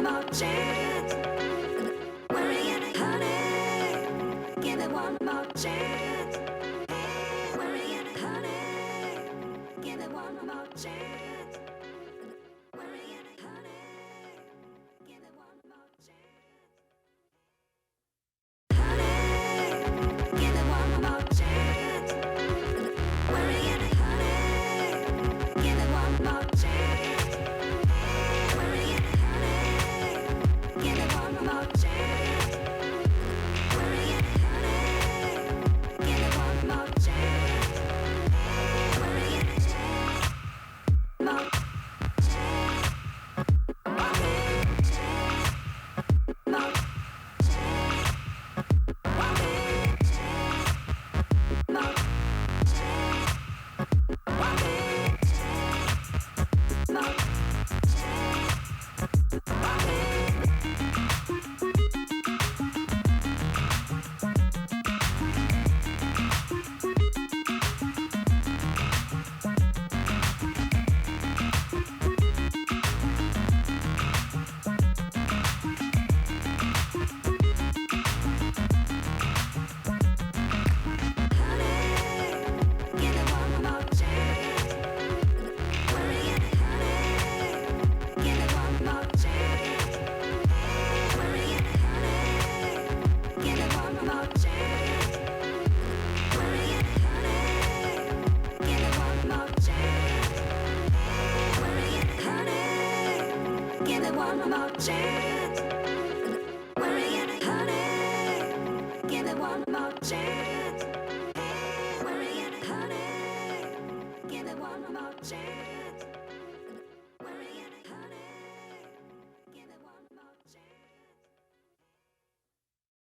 one more chance. Worrying, honey, give it one more chance. Worrying, honey, give it one more chance. Worrying, honey, give it one more chance. Honey, give it one more chance. Worrying, honey, give it one more chance. Worrying, honey, give it one more chance. Worrying, honey, give it one more chance. Worrying, more chance. One more chance. Worrying, honey, give it one more chance. Worrying, honey, give it one more chance.